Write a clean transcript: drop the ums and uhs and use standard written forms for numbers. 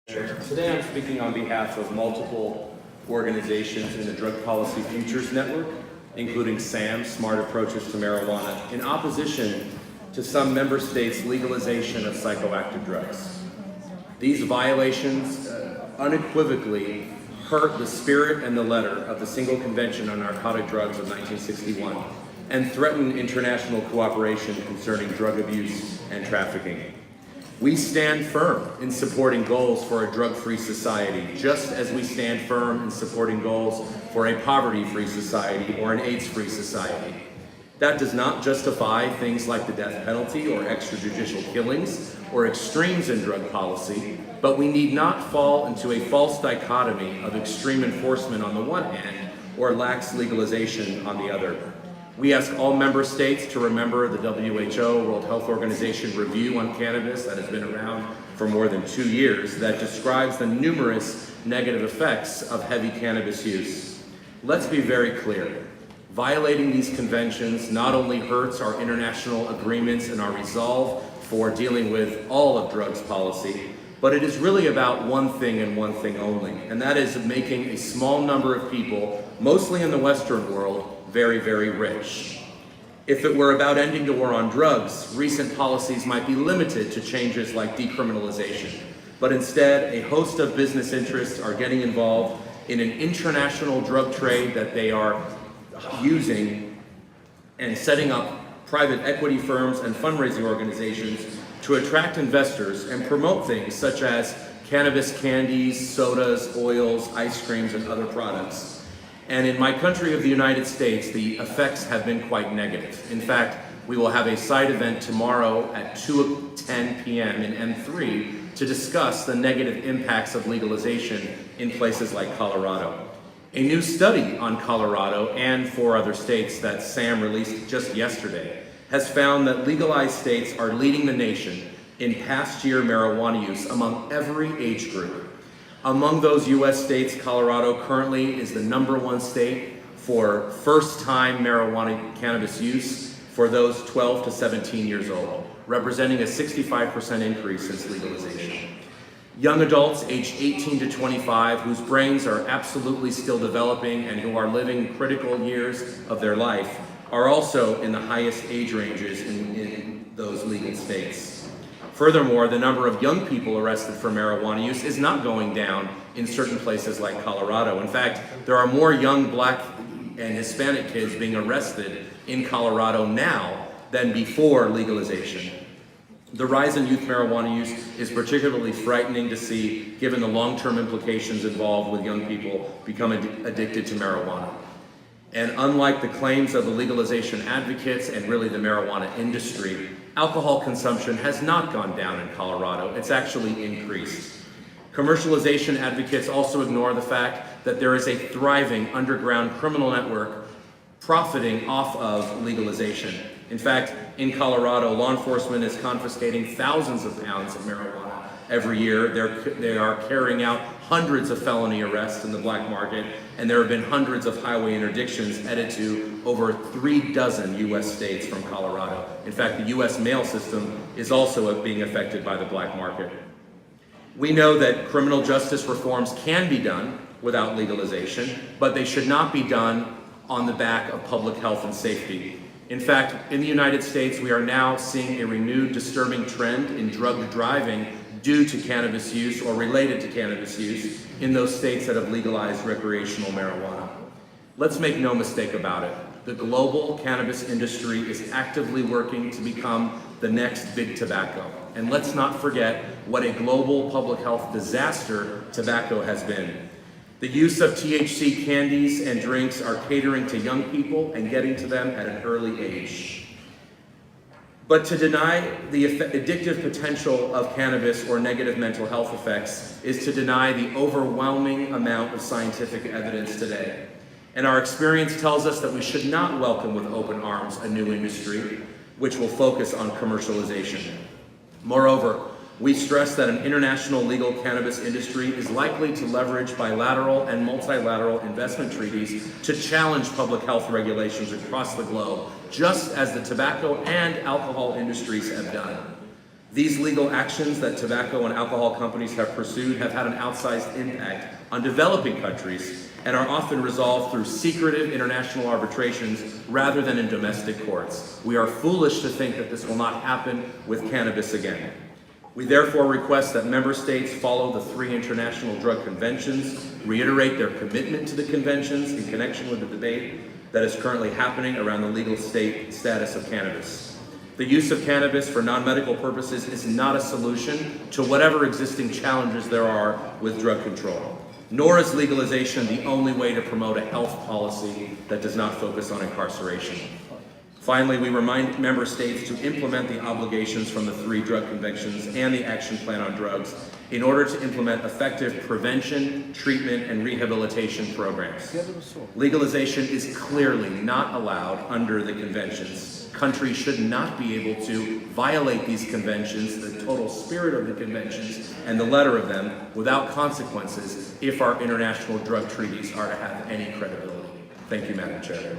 Today I'm speaking on behalf of multiple organizations in the Drug Policy Futures Network, including SAM, Smart Approaches to Marijuana, in opposition to some member states' legalization of psychoactive drugs. These violations unequivocally hurt the spirit and the letter of the Single Convention on Narcotic Drugs of 1961 and threaten international cooperation concerning drug abuse and trafficking. We stand firm in supporting goals for a drug-free society, just as we stand firm in supporting goals for a poverty-free society or an AIDS-free society. That does not justify things like the death penalty or extrajudicial killings or extremes in drug policy, but we need not fall into a false dichotomy of extreme enforcement on the one hand or lax legalization on the other. We ask all member states to remember the WHO, World Health Organization, review on cannabis that has been around for more than 2 years that describes the numerous negative effects of heavy cannabis use. Let's be very clear. Violating these conventions not only hurts our international agreements and our resolve for dealing with all of drugs policy, but it is really about one thing and one thing only, and that is making a small number of people, mostly in the Western world, very, very rich. If it were about ending the war on drugs, recent policies might be limited to changes like decriminalization. But instead, a host of business interests are getting involved in an international drug trade that they are using and setting up private equity firms and fundraising organizations to attract investors and promote things such as cannabis candies, sodas, oils, ice creams, and other products. And in my country of the United States, the effects have been quite negative. In fact, we will have a side event tomorrow at 2:10 p.m. in M3 to discuss the negative impacts of legalization in places like Colorado. A new study on Colorado and 4 other states that SAM released just yesterday has found that legalized states are leading the nation in past year marijuana use among every age group. Among those U.S. states, Colorado currently is the #1 state for first-time marijuana cannabis use for those 12 to 17 years old, representing a 65% increase since legalization. Young adults aged 18 to 25 whose brains are absolutely still developing and who are living critical years of their life are also in the highest age ranges in those legal states. Furthermore, the number of young people arrested for marijuana use is not going down in certain places like Colorado. In fact, there are more young Black and Hispanic kids being arrested in Colorado now than before legalization. The rise in youth marijuana use is particularly frightening to see, given the long-term implications involved with young people becoming addicted to marijuana. And unlike the claims of the legalization advocates and really the marijuana industry, alcohol consumption has not gone down in Colorado. It's actually increased. Commercialization advocates also ignore the fact that there is a thriving underground criminal network profiting off of legalization. In fact, in Colorado, law enforcement is confiscating thousands of pounds of marijuana every year. They are carrying out hundreds of felony arrests in the black market, and there have been hundreds of highway interdictions headed to over 3 dozen U.S. states from Colorado. In fact, the U.S. mail system is also being affected by the black market. We know that criminal justice reforms can be done without legalization, but they should not be done on the back of public health and safety. In fact, in the United States, we are now seeing a renewed disturbing trend in drug driving due to cannabis use or related to cannabis use in those states that have legalized recreational marijuana. Let's make no mistake about it. The global cannabis industry is actively working to become the next big tobacco. And let's not forget what a global public health disaster tobacco has been. The use of THC candies and drinks are catering to young people and getting to them at an early age. But to deny the addictive potential of cannabis or negative mental health effects is to deny the overwhelming amount of scientific evidence today. And our experience tells us that we should not welcome with open arms a new industry which will focus on commercialization. Moreover, we stress that an international legal cannabis industry is likely to leverage bilateral and multilateral investment treaties to challenge public health regulations across the globe, just as the tobacco and alcohol industries have done. These legal actions that tobacco and alcohol companies have pursued have had an outsized impact on developing countries and are often resolved through secretive international arbitrations rather than in domestic courts. We are foolish to think that this will not happen with cannabis again. We therefore request that member states follow the 3 international drug conventions, reiterate their commitment to the conventions in connection with the debate that is currently happening around the legal status of cannabis. The use of cannabis for non-medical purposes is not a solution to whatever existing challenges there are with drug control, nor is legalization the only way to promote a health policy that does not focus on incarceration. Finally, we remind member states to implement the obligations from the 3 drug conventions and the action plan on drugs in order to implement effective prevention, treatment, and rehabilitation programs. Legalization is clearly not allowed under the conventions. Countries should not be able to violate these conventions, the total spirit of the conventions, and the letter of them without consequences if our international drug treaties are to have any credibility. Thank you, Madam Chair.